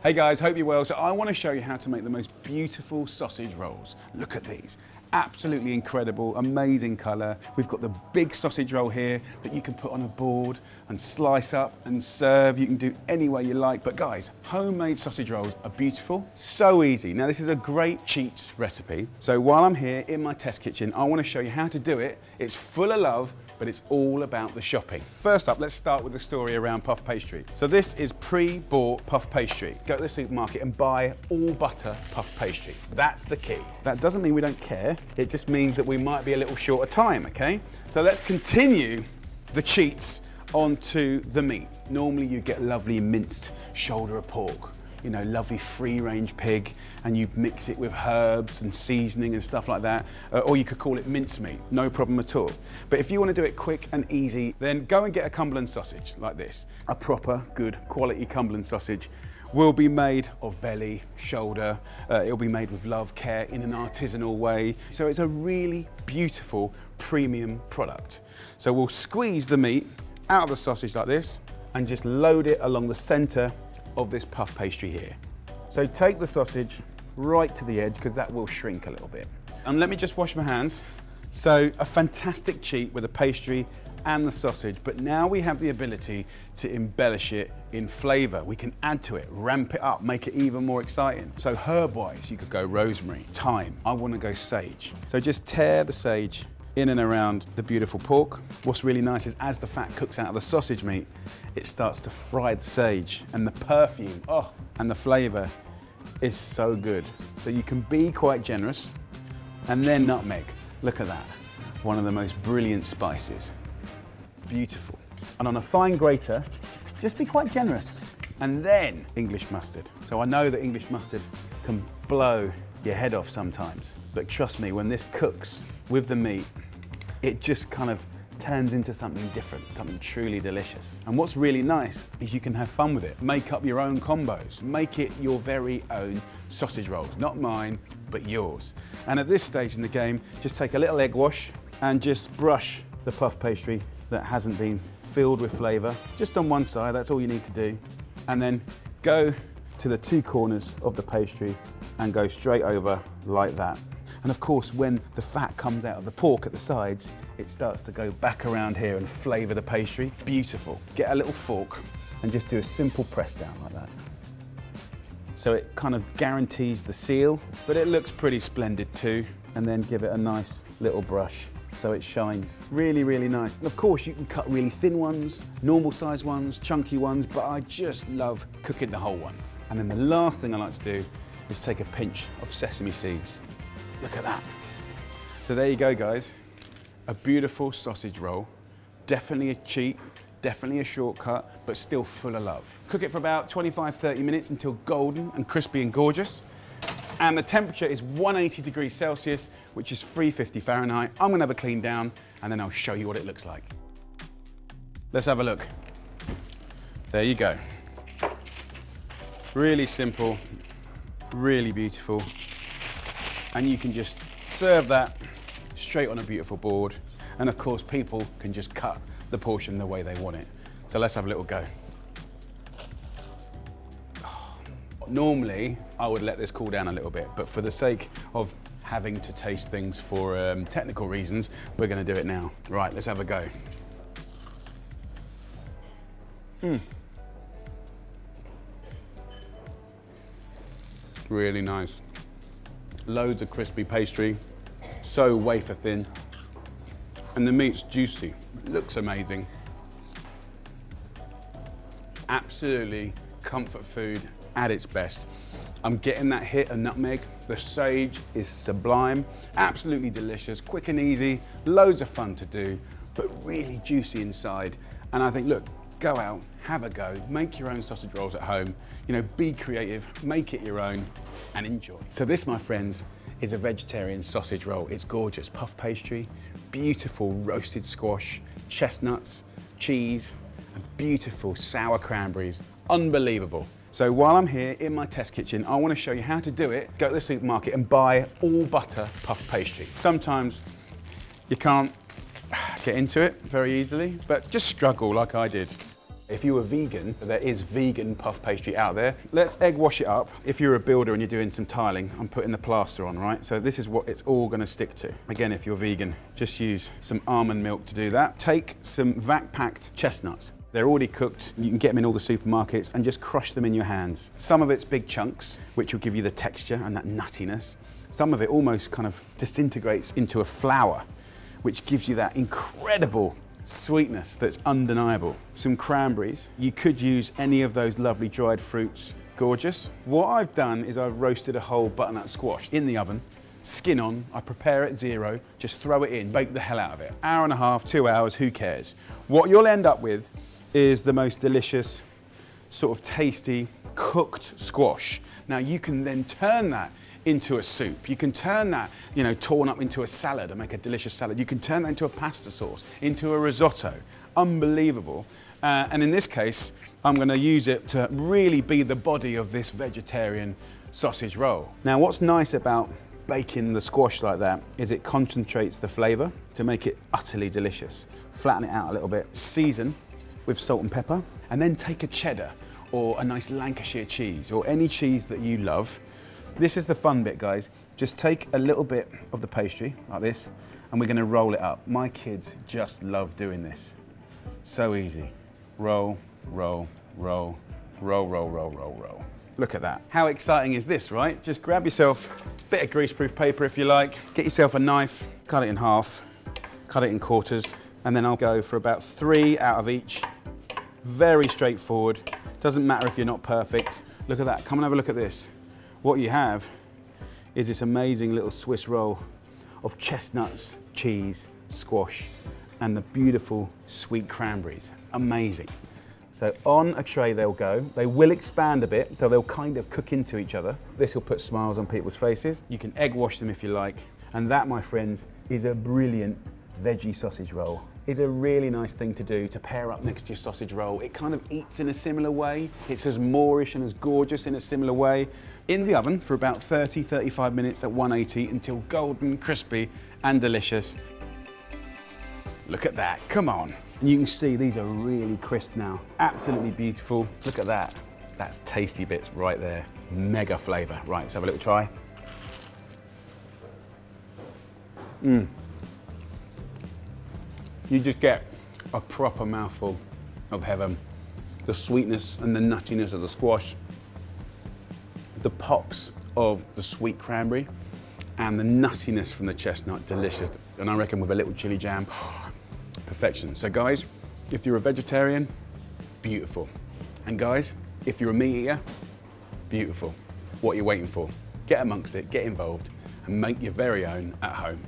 Hey guys, hope you're well. So I want to show you how to make the most beautiful sausage rolls. Look at these. Absolutely incredible, amazing colour. We've got the big sausage roll here that you can put on a board and slice up and serve. You can do any way you like. But guys, homemade sausage rolls are beautiful, so easy. Now this is a great cheats recipe. So while I'm here in my test kitchen, I want to show you how to do it. It's full of love, but it's all about the shopping. First up, let's start with the story around puff pastry. So this is pre-bought puff pastry. Go to the supermarket and buy all butter puff pastry. That's the key. That doesn't mean we don't care. It just means that we might be a little short of time, okay? So let's continue the cheats onto the meat. Normally you get lovely minced shoulder of pork, you know, lovely free-range pig, and you mix it with herbs and seasoning and stuff like that, or you could call it mincemeat, no problem at all. But if you want to do it quick and easy, then go and get a Cumberland sausage like this. A proper, good quality Cumberland sausage will be made of belly, shoulder, it'll be made with love, care, in an artisanal way. So it's a really beautiful premium product. So we'll squeeze the meat out of the sausage like this and just load it along the center of this puff pastry here. So take the sausage right to the edge because that will shrink a little bit. And let me just wash my hands. So a fantastic cheat with the pastry and the sausage, but now we have the ability to embellish it in flavor. We can add to it, ramp it up, make it even more exciting. So herb-wise, you could go rosemary, thyme. I want to go sage. So just tear the sage in and around the beautiful pork. What's really nice is as the fat cooks out of the sausage meat, it starts to fry the sage, and the perfume, oh, and the flavor is so good. So you can be quite generous. And then nutmeg, look at that. One of the most brilliant spices. Beautiful. And on a fine grater, just be quite generous. And then English mustard. So I know that English mustard can blow your head off sometimes, but trust me, when this cooks with the meat, it just kind of turns into something different, something truly delicious. And what's really nice is you can have fun with it. Make up your own combos. Make it your very own sausage rolls. Not mine, but yours. And at this stage in the game, just take a little egg wash and just brush the puff pastry that hasn't been filled with flavor. Just on one side, that's all you need to do. And then go to the two corners of the pastry and go straight over like that. And of course, when the fat comes out of the pork at the sides, it starts to go back around here and flavor the pastry. Beautiful. Get a little fork and just do a simple press down like that. So it kind of guarantees the seal, but it looks pretty splendid too. And then give it a nice little brush so it shines. Really, really nice. And of course, you can cut really thin ones, normal size ones, chunky ones, but I just love cooking the whole one. And then the last thing I like to do is take a pinch of sesame seeds. Look at that. So there you go, guys. A beautiful sausage roll. Definitely a cheat, definitely a shortcut, but still full of love. Cook it for about 25-30 minutes until golden and crispy and gorgeous. And the temperature is 180 degrees Celsius, which is 350 Fahrenheit. I'm gonna have a clean down and then I'll show you what it looks like. Let's have a look. There you go. Really simple, really beautiful. And you can just serve that straight on a beautiful board. And of course, people can just cut the portion the way they want it. So let's have a little go. Normally, I would let this cool down a little bit, but for the sake of having to taste things for technical reasons, we're gonna do it now. Right, let's have a go. Really nice. Loads of crispy pastry, so wafer thin, and the meat's juicy. Looks amazing. Absolutely comfort food at its best. I'm getting that hit of nutmeg. The sage is sublime, absolutely delicious, quick and easy, loads of fun to do, but really juicy inside. And I think, look, go out, have a go, make your own sausage rolls at home, you know, be creative, make it your own, and enjoy. So this, my friends, is a vegetarian sausage roll. It's gorgeous. Puff pastry, beautiful roasted squash, chestnuts, cheese, and beautiful sour cranberries. Unbelievable. So while I'm here in my test kitchen, I want to show you how to do it. Go to the supermarket and buy all butter puff pastry. Sometimes you can't get into it very easily, but just struggle like I did. If you were vegan, there is vegan puff pastry out there. Let's egg wash it up. If you're a builder and you're doing some tiling, I'm putting the plaster on, right? So this is what it's all gonna stick to. Again, if you're vegan, just use some almond milk to do that. Take some vac-packed chestnuts. They're already cooked. You can get them in all the supermarkets and just crush them in your hands. Some of it's big chunks, which will give you the texture and that nuttiness. Some of it almost kind of disintegrates into a flour, which gives you that incredible sweetness that's undeniable. Some cranberries. You could use any of those lovely dried fruits. Gorgeous. What I've done is I've roasted a whole butternut squash in the oven, skin on. I prepare at 0, just throw it in, bake the hell out of it. Hour and a half, 2 hours, who cares? What you'll end up with is the most delicious, sort of tasty, cooked squash. Now you can then turn that into a soup. You can turn that, torn up into a salad and make a delicious salad. You can turn that into a pasta sauce, into a risotto. Unbelievable. And in this case, I'm gonna use it to really be the body of this vegetarian sausage roll. Now, what's nice about baking the squash like that is it concentrates the flavor to make it utterly delicious. Flatten it out a little bit, season with salt and pepper, and then take a cheddar or a nice Lancashire cheese or any cheese that you love. This is the fun bit, guys. Just take a little bit of the pastry, like this, and we're gonna roll it up. My kids just love doing this. So easy. Roll, roll, roll, roll, roll, roll, roll, roll. Look at that. How exciting is this, right? Just grab yourself a bit of greaseproof paper if you like, get yourself a knife, cut it in half, cut it in quarters, and then I'll go for about 3 out of each. Very straightforward. Doesn't matter if you're not perfect. Look at that, come and have a look at this. What you have is this amazing little Swiss roll of chestnuts, cheese, squash, and the beautiful sweet cranberries. Amazing. So on a tray they'll go. They will expand a bit, so they'll kind of cook into each other. This will put smiles on people's faces. You can egg wash them if you like. And that, my friends, is a brilliant veggie sausage roll. Is a really nice thing to do to pair up next to your sausage roll. It kind of eats in a similar way. It's as Moorish and as gorgeous in a similar way. In the oven for about 30-35 minutes at 180 until golden, crispy and delicious. Look at that, come on. And you can see these are really crisp now. Absolutely beautiful. Look at that. That's tasty bits right there. Mega flavor. Right, let's have a little try. You just get a proper mouthful of heaven. The sweetness and the nuttiness of the squash, the pops of the sweet cranberry, and the nuttiness from the chestnut, delicious. And I reckon with a little chili jam, perfection. So guys, if you're a vegetarian, beautiful. And guys, if you're a meat eater, beautiful. What are you waiting for? Get amongst it, get involved, and make your very own at home.